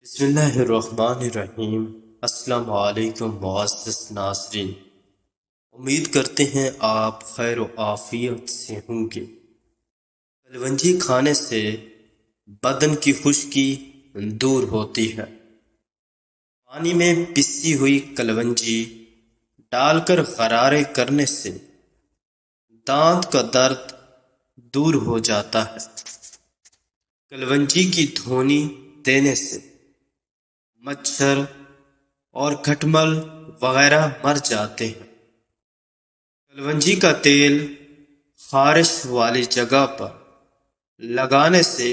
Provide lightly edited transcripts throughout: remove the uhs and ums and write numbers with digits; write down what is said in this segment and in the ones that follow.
بسم اللہ الرحمن الرحیم۔ السلام علیکم معزز ناظرین، امید کرتے ہیں آپ خیر و عافیت سے ہوں گے۔ کلونجی کھانے سے بدن کی خشکی دور ہوتی ہے۔ پانی میں پسی ہوئی کلونجی ڈال کر غرارے کرنے سے دانت کا درد دور ہو جاتا ہے۔ کلونجی کی دھونی دینے سے مچھر اور کھٹمل وغیرہ مر جاتے ہیں۔ کلونجی کا تیل خارش والی جگہ پر لگانے سے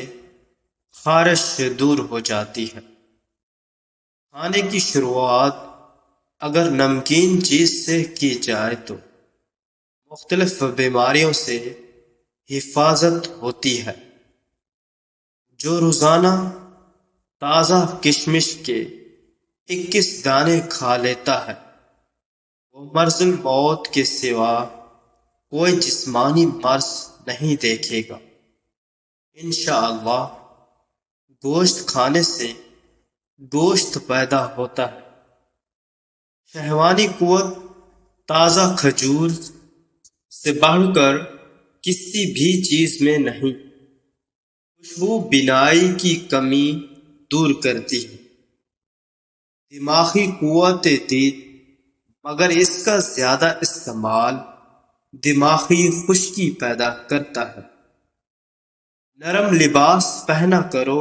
خارش دور ہو جاتی ہے۔ کھانے کی شروعات اگر نمکین چیز سے کی جائے تو مختلف بیماریوں سے حفاظت ہوتی ہے۔ جو روزانہ تازہ کشمش کے 21 دانے کھا لیتا ہے وہ مرض الموت کے سوا کوئی جسمانی مرض نہیں دیکھے گا۔ انشاءاللہ گوشت کھانے سے گوشت پیدا ہوتا ہے۔ شہوانی قوت تازہ کھجور سے بڑھ کر کسی بھی چیز میں نہیں۔ خوشبو بینائی کی کمی دور کرتی ہے۔ دماغی قوت دید، مگر اس کا زیادہ استعمال دماغی خشکی پیدا کرتا ہے۔ نرم لباس پہنا کرو،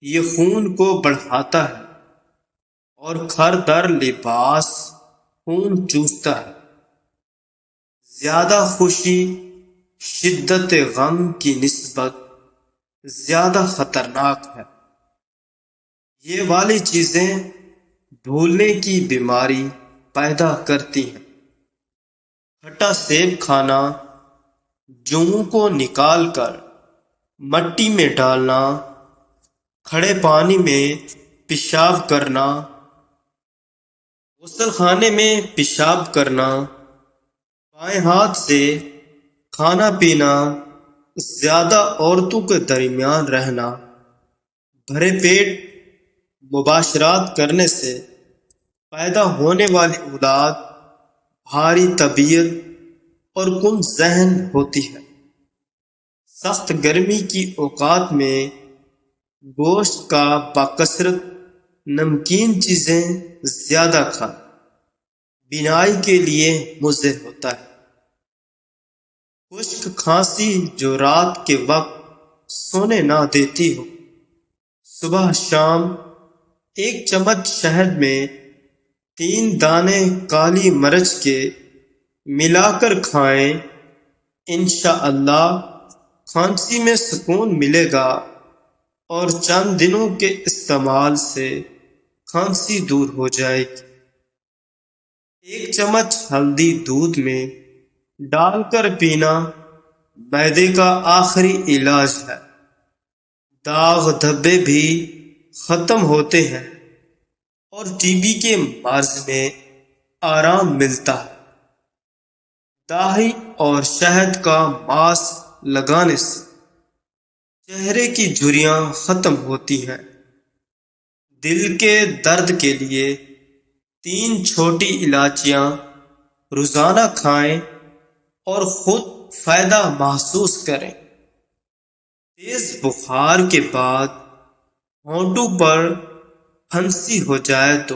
یہ خون کو بڑھاتا ہے، اور کھر در لباس خون چوستا ہے۔ زیادہ خوشی شدت غم کی نسبت زیادہ خطرناک ہے۔ یہ والی چیزیں بھولنے کی بیماری پیدا کرتی ہیں۔ کھٹا سیب کھانا، جوؤں کو نکال کر مٹی میں ڈالنا، کھڑے پانی میں پیشاب کرنا، غسل خانے میں پیشاب کرنا، بائیں ہاتھ سے کھانا پینا، زیادہ عورتوں کے درمیان رہنا، بھرے پیٹ مباشرات کرنے سے پیدا ہونے والی اولاد بھاری طبیعت اور کم ذہن ہوتی ہے۔ سخت گرمی کی اوقات میں گوشت کا بکثرت نمکین چیزیں زیادہ کھائیں، بینائی کے لیے مضر ہوتا ہے۔ خشک کھانسی جو رات کے وقت سونے نہ دیتی ہو، صبح شام 1 چمچ شہد میں 3 دانے کالی مرچ کے ملا کر کھائیں، انشاءاللہ کھانسی میں سکون ملے گا اور چند دنوں کے استعمال سے کھانسی دور ہو جائے گی۔ 1 چمچ ہلدی دودھ میں ڈال کر پینا معدے کا آخری علاج ہے۔ داغ دھبے بھی ختم ہوتے ہیں اور ٹی بی کے مرض میں آرام ملتا ہے۔ دہی اور شہد کا ماسک لگانے سے چہرے کی جھریاں ختم ہوتی ہیں۔ دل کے درد کے لیے 3 چھوٹی الائچیاں روزانہ کھائیں اور خود فائدہ محسوس کریں۔ تیز بخار کے بعد ہونٹوں پر پھنسی ہو جائے تو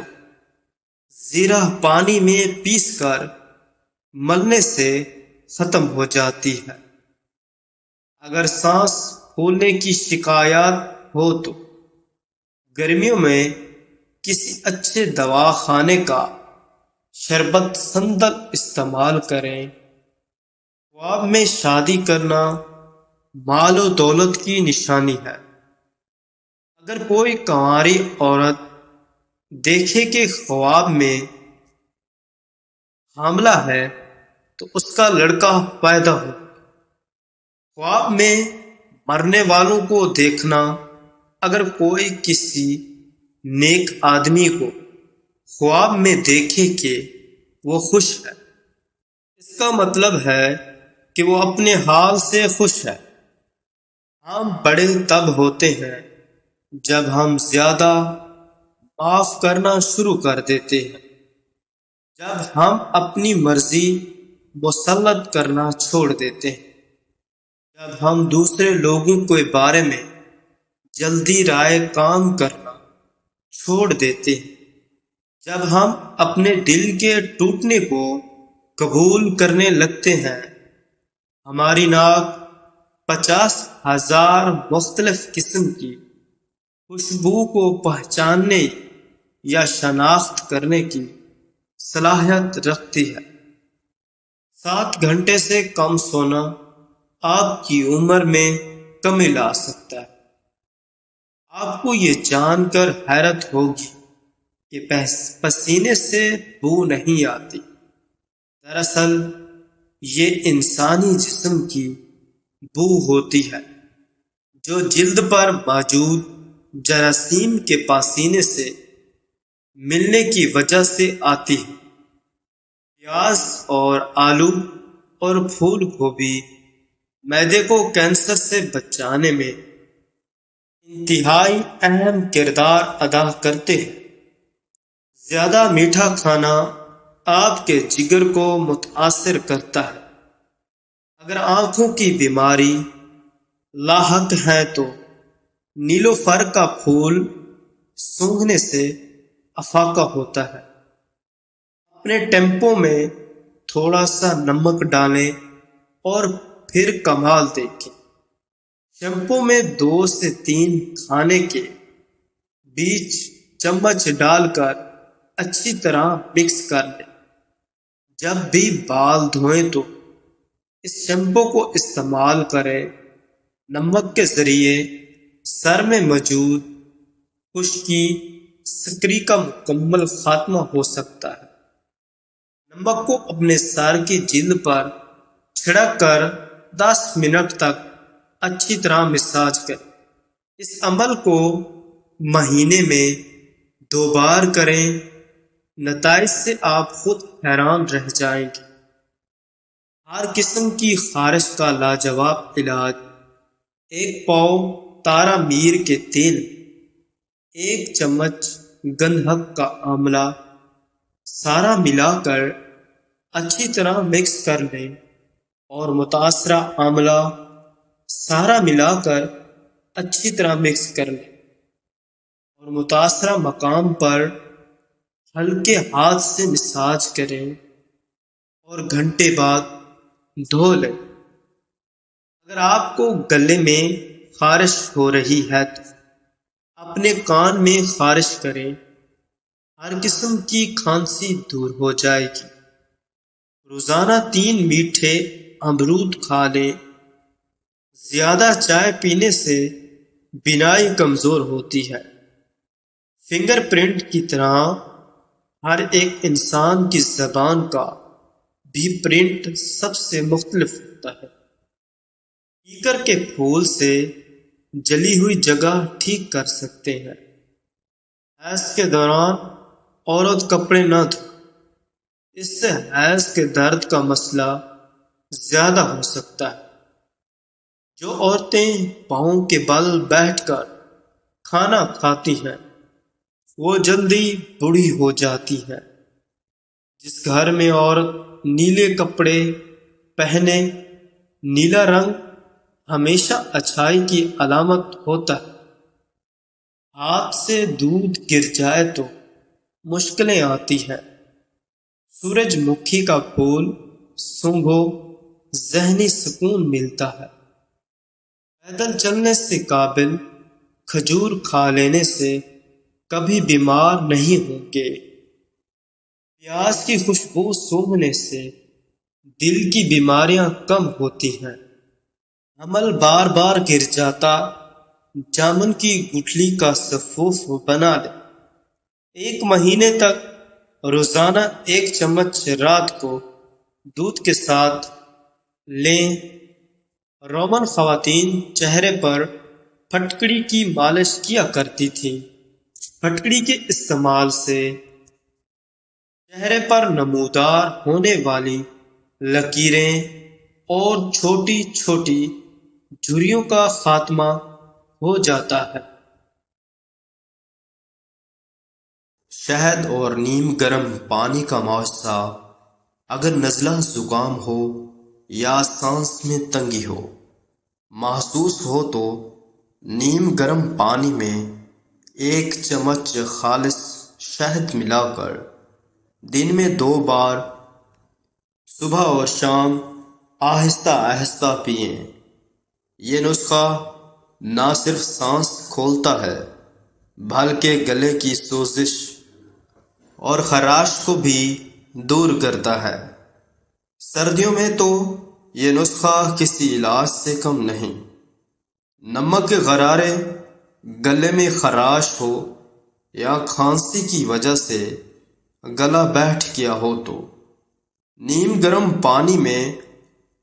زیرہ پانی میں پیس کر ملنے سے ختم ہو جاتی ہے۔ اگر سانس پھولنے کی شکایات ہو تو گرمیوں میں کسی اچھے دواخانے کا شربت سندل استعمال کریں۔ خواب میں شادی کرنا مال و دولت کی نشانی ہے۔ اگر کوئی کنواری عورت دیکھے کہ خواب میں حاملہ ہے تو اس کا لڑکا پیدا ہو۔ خواب میں مرنے والوں کو دیکھنا، اگر کوئی کسی نیک آدمی کو خواب میں دیکھے کہ وہ خوش ہے، اس کا مطلب ہے کہ وہ اپنے حال سے خوش ہے۔ ہم بڑے تب ہوتے ہیں جب ہم زیادہ معاف کرنا شروع کر دیتے ہیں، جب ہم اپنی مرضی مسلط کرنا چھوڑ دیتے ہیں، جب ہم دوسرے لوگوں کے بارے میں جلدی رائے کام کرنا چھوڑ دیتے ہیں، جب ہم اپنے دل کے ٹوٹنے کو قبول کرنے لگتے ہیں، ہماری ناک 50,000 مختلف قسم کی خوشبو کو پہچاننے یا شناخت کرنے کی صلاحیت رکھتی ہے۔ 7 گھنٹے سے کم سونا آپ کی عمر میں کمی لا سکتا ہے۔ آپ کو یہ جان کر حیرت ہوگی کہ پسینے سے بو نہیں آتی۔ دراصل یہ انسانی جسم کی بو ہوتی ہے جو جلد پر موجود جراثیم کے پسینے سے ملنے کی وجہ سے آتی ہے۔ پیاز اور آلو اور پھول گوبھی معدے کو کینسر سے بچانے میں انتہائی اہم کردار ادا کرتے ہیں۔ زیادہ میٹھا کھانا آپ کے جگر کو متاثر کرتا ہے۔ اگر آنکھوں کی بیماری لاحق ہے تو نیلوفر کا پھول سونگھنے سے افاقہ ہوتا ہے۔ اپنے ٹیمپو میں تھوڑا سا نمک ڈالیں اور پھر کمال دیکھیں۔ شیمپو میں 2 سے 3 کھانے کے بیچ چمچ ڈال کر اچھی طرح مکس کر لیں۔ جب بھی بال دھوئیں تو اس شیمپو کو استعمال کریں۔ نمک کے ذریعے سر میں موجود خشکی سکری کا مکمل خاتمہ ہو سکتا ہے۔ نمک کو اپنے سر کی جلد پر چھڑک کر 10 منٹ تک اچھی طرح مساج کریں۔ اس عمل کو مہینے میں 2 بار کریں۔ نتائج سے آپ خود حیران رہ جائیں گے۔ ہر قسم کی خارش کا لاجواب علاج 1 پاؤ تارا میر کے تیل، 1 چمچ گندھک کا آملہ سارا ملا کر اچھی طرح مکس کر لیں اور متاثرہ آملہ سارا ملا کر اچھی طرح مکس کر لیں اور متاثرہ مقام پر ہلکے ہاتھ سے مساج کریں اور گھنٹے بعد دھو لیں۔ اگر آپ کو گلے میں خارش ہو رہی ہے تو اپنے کان میں خارش کریں۔ ہر قسم کی کھانسی دور ہو جائے گی۔ روزانہ 3 میٹھے امرود کھا لیں۔ زیادہ چائے پینے سے بینائی کمزور ہوتی ہے۔ فنگر پرنٹ کی طرح ہر ایک انسان کی زبان کا بھی پرنٹ سب سے مختلف ہوتا ہے۔ کیکر کے پھول سے جلی ہوئی جگہ ٹھیک کر سکتے ہیں۔ حیض کے دوران عورت کپڑے نہ دھوئے، اس سے حیض کے درد کا مسئلہ زیادہ ہو سکتا ہے۔ جو عورتیں پاؤں کے بل بیٹھ کر کھانا کھاتی ہیں وہ جلدی بوڑھی ہو جاتی ہیں۔ جس گھر میں عورت نیلے کپڑے پہنے، نیلا رنگ ہمیشہ اچھائی کی علامت ہوتا ہے۔ ہاتھ سے دودھ گر جائے تو مشکلیں آتی ہیں۔ سورج مکھی کا پھول سونگھو، ذہنی سکون ملتا ہے۔ پیدل چلنے سے قابل کھجور کھا لینے سے کبھی بیمار نہیں ہوں گے۔ پیاز کی خوشبو سونگھنے سے دل کی بیماریاں کم ہوتی ہیں۔ حمل بار بار گر جاتا، جامن کی گٹھلی کا سفوف بنا لیں۔ 1 مہینے تک روزانہ 1 چمچ رات کو دودھ کے ساتھ لیں۔ رومن خواتین چہرے پر پھٹکڑی کی مالش کیا کرتی تھیں۔ پھٹکڑی کے استعمال سے چہرے پر نمودار ہونے والی لکیریں اور چھوٹی چھوٹی جھریوں کا خاتمہ ہو جاتا ہے۔ شہد اور نیم گرم پانی کا معاوضہ اگر نزلہ زکام ہو یا سانس میں تنگی ہو محسوس ہو تو نیم گرم پانی میں 1 چمچ خالص شہد ملا کر دن میں 2 بار صبح اور شام آہستہ آہستہ پئیں۔ یہ نسخہ نہ صرف سانس کھولتا ہے بلکہ گلے کی سوزش اور خراش کو بھی دور کرتا ہے۔ سردیوں میں تو یہ نسخہ کسی علاج سے کم نہیں۔ نمک کے غرارے، گلے میں خراش ہو یا کھانسی کی وجہ سے گلا بیٹھ گیا ہو تو نیم گرم پانی میں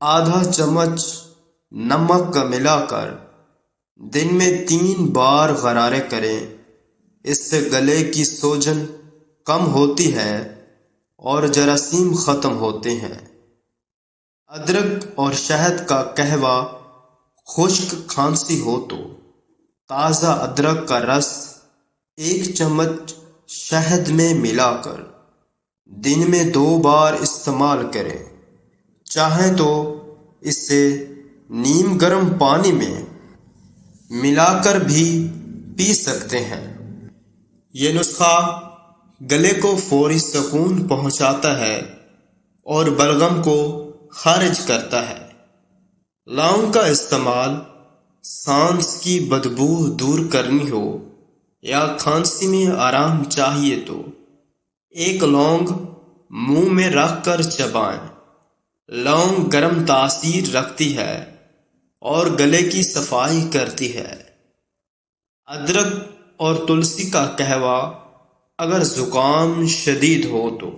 ½ چمچ نمک کا ملا کر دن میں 3 بار غرارے کریں۔ اس سے گلے کی سوجن کم ہوتی ہے اور جراثیم ختم ہوتے ہیں۔ ادرک اور شہد کا قہوہ، خشک کھانسی ہو تو تازہ ادرک کا رس 1 چمچ شہد میں ملا کر دن میں 2 بار استعمال کریں۔ چاہیں تو اسے نیم گرم پانی میں ملا کر بھی پی سکتے ہیں۔ یہ نسخہ گلے کو فوری سکون پہنچاتا ہے اور بلغم کو خارج کرتا ہے۔ لونگ کا استعمال سانس کی بدبو دور کرنی ہو یا کھانسی میں آرام چاہیے تو 1 لونگ منہ میں رکھ کر چبائیں۔ لونگ گرم تاثیر رکھتی ہے اور گلے کی صفائی کرتی ہے۔ ادرک اور تلسی کا قہوہ، اگر زکام شدید ہو تو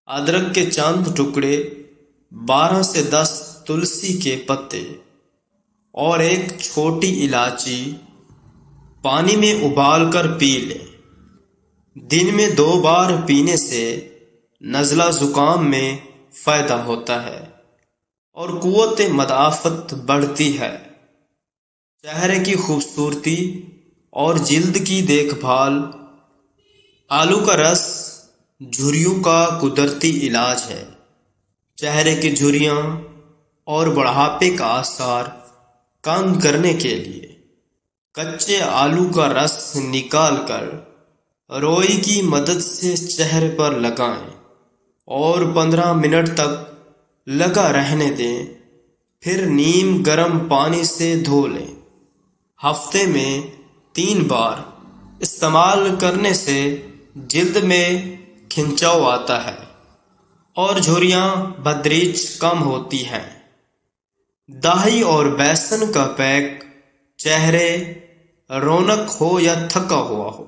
ادرک کے چند ٹکڑے، 12 سے 10 تلسی کے پتے اور 1 چھوٹی الائچی پانی میں ابال کر پی لیں۔ دن میں 2 بار پینے سے نزلہ زکام میں فائدہ ہوتا ہے اور قوت مدافعت بڑھتی ہے۔ چہرے کی خوبصورتی اور جلد کی دیکھ بھال، آلو کا رس جھریوں کا قدرتی علاج ہے۔ چہرے کی جھریاں اور بڑھاپے کا آثار کم کرنے کے لیے کچے آلو کا رس نکال کر روئی کی مدد سے چہرے پر لگائیں اور 15 منٹ تک لگا رہنے دیں، پھر نیم گرم پانی سے دھو لیں۔ ہفتے میں 3 بار استعمال کرنے سے جلد میں کھنچاؤ آتا ہے اور جھریاں بتدریج کم ہوتی ہیں۔ دہی اور بیسن کا پیک، چہرے رونق ہو یا تھکا ہوا ہو،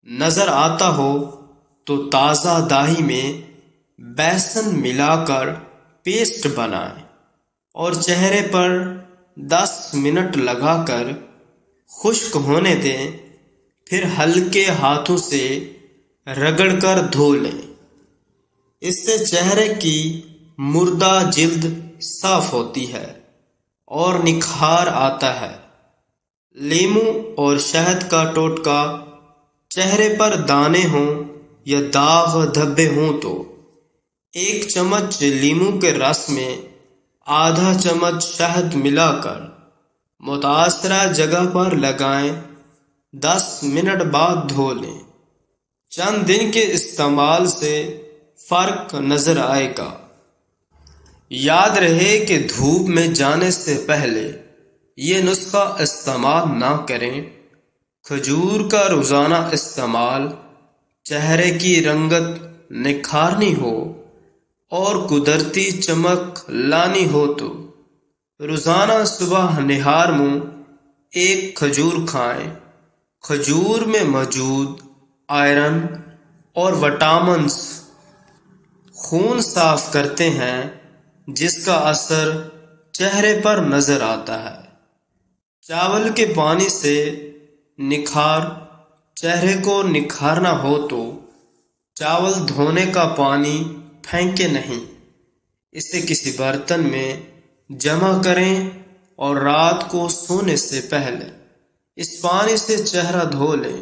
نظر آتا ہو تو تازہ دہی میں بیسن ملا کر پیسٹ بنائیں اور چہرے پر 10 منٹ لگا کر خشک ہونے دیں، پھر ہلکے ہاتھوں سے رگڑ کر دھو لیں۔ اس سے چہرے کی مردہ جلد صاف ہوتی ہے اور نکھار آتا ہے۔ لیموں اور شہد کا ٹوٹکا، چہرے پر دانے ہوں یا داغ دھبے ہوں تو 1 چمچ لیموں کے رس میں ½ چمچ شہد ملا کر متاثرہ جگہ پر لگائیں، 10 منٹ بعد دھو لیں۔ چند دن کے استعمال سے فرق نظر آئے گا۔ یاد رہے کہ دھوپ میں جانے سے پہلے یہ نسخہ استعمال نہ کریں۔ کھجور کا روزانہ استعمال چہرے کی رنگت نکھارنی ہو اور قدرتی چمک لانی ہو تو روزانہ صبح نہار منہ 1 کھجور کھائیں۔ کھجور میں موجود آئرن اور وٹامنز خون صاف کرتے ہیں، جس کا اثر چہرے پر نظر آتا ہے۔ چاول کے پانی سے نکھار، چہرے کو نکھارنا ہو تو چاول دھونے کا پانی پھینکے نہیں، اسے کسی برتن میں جمع کریں اور رات کو سونے سے پہلے اس پانی سے چہرہ دھو لیں۔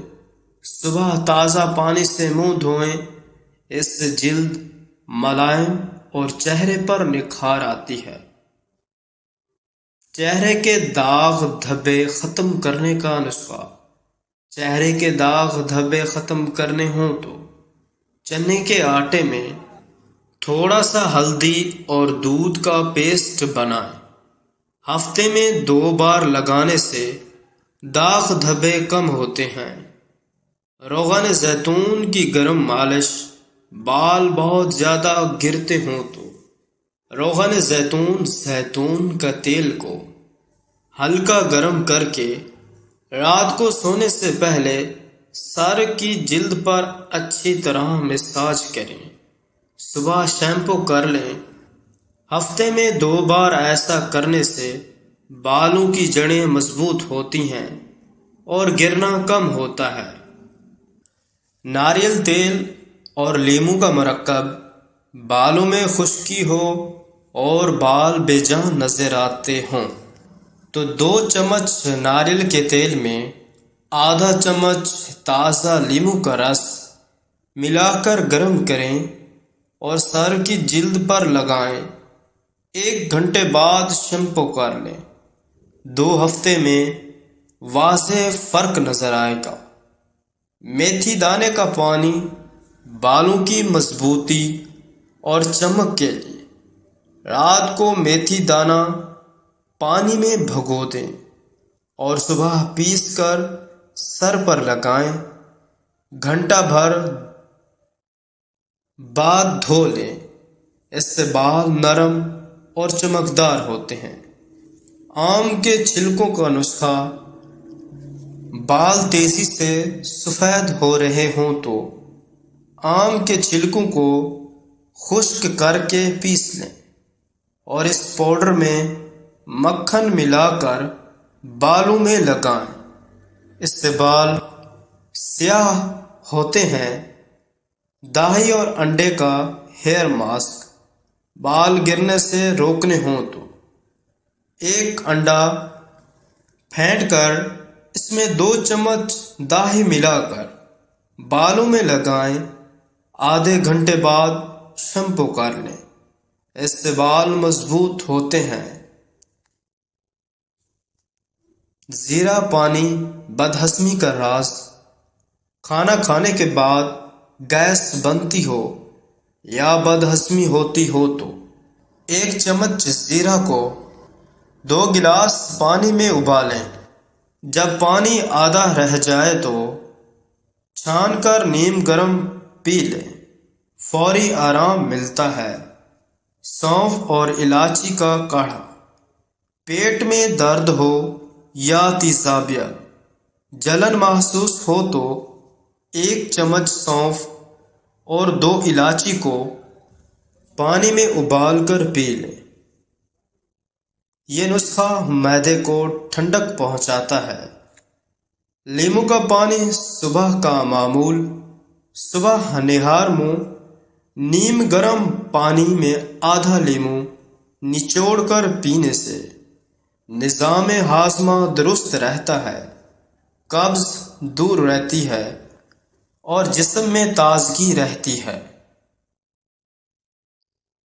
صبح تازہ پانی سے منہ دھوئیں، اس سے جلد ملائم اور چہرے پر نکھار آتی ہے۔ چہرے کے داغ دھبے ختم کرنے کا نسخہ۔ چہرے کے داغ دھبے ختم کرنے ہوں تو چنے کے آٹے میں تھوڑا سا ہلدی اور دودھ کا پیسٹ بنائیں۔ ہفتے میں 2 بار لگانے سے داغ دھبے کم ہوتے ہیں۔ روغن زیتون کی گرم مالش۔ بال بہت زیادہ گرتے ہوں تو روغن زیتون کا تیل کو ہلکا گرم کر کے رات کو سونے سے پہلے سر کی جلد پر اچھی طرح مساج کریں۔ صبح شیمپو کر لیں۔ ہفتے میں 2 بار ایسا کرنے سے بالوں کی جڑیں مضبوط ہوتی ہیں اور گرنا کم ہوتا ہے۔ ناریل تیل اور لیموں کا مرکب۔ بالوں میں خشکی ہو اور بال بے جان نظر آتے ہوں تو 2 چمچ ناریل کے تیل میں آدھا چمچ تازہ لیموں کا رس ملا کر گرم کریں اور سر کی جلد پر لگائیں۔ 1 گھنٹے بعد شیمپو کر لیں۔ 2 ہفتے میں واضح فرق نظر آئے گا۔ میتھی دانے کا پانی بالوں کی مضبوطی اور چمک کے لیے رات کو میتھی دانہ پانی میں بھگو دیں اور صبح پیس کر سر پر لگائیں۔ گھنٹہ بھر بعد دھو لیں۔ اس سے بال نرم اور چمکدار ہوتے ہیں۔ آم کے چھلکوں کا نسخہ۔ بال تیزی سے سفید ہو رہے ہوں تو آم کے چھلکوں کو خشک کر کے پیس لیں اور اس پاؤڈر میں مکھن ملا کر بالوں میں لگائیں۔ اس سے بال سیاہ ہوتے ہیں۔ دہی اور انڈے کا ہیئر ماسک۔ بال گرنے سے روکنے ہوں تو 1 انڈا پھینٹ کر اس میں 2 چمچ دہی ملا کر بالوں میں لگائیں۔ آدھے گھنٹے بعد شیمپو کر لیں۔ اس سے بال مضبوط ہوتے ہیں۔ زیرہ پانی بدہضمی کا راز۔ کھانا کھانے کے بعد گیس بنتی ہو یا بدہضمی ہوتی ہو تو 1 چمچ زیرہ کو 2 گلاس پانی میں ابالیں۔ جب پانی آدھا رہ جائے تو چھان کر نیم گرم پی لیں۔ فوری آرام ملتا ہے۔ سونف اور الائچی کا کاڑھا۔ پیٹ میں درد ہو یا تیزابیت، جلن محسوس ہو تو 1 چمچ سونف اور 2 الائچی کو پانی میں ابال کر پی لیں۔ یہ نسخہ معدے کو ٹھنڈک پہنچاتا ہے۔ لیموں کا پانی صبح کا معمول۔ صبح نہار منہ نیم گرم پانی میں آدھا لیموں نچوڑ کر پینے سے نظام ہاضمہ درست رہتا ہے، قبض دور رہتی ہے اور جسم میں تازگی رہتی ہے۔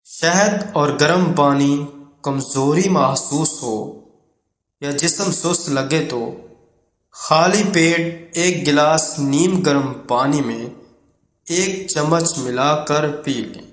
شہد اور گرم پانی۔ کمزوری محسوس ہو یا جسم سست لگے تو خالی پیٹ 1 گلاس نیم گرم پانی میں 1 چمچ ملا کر پی لیں۔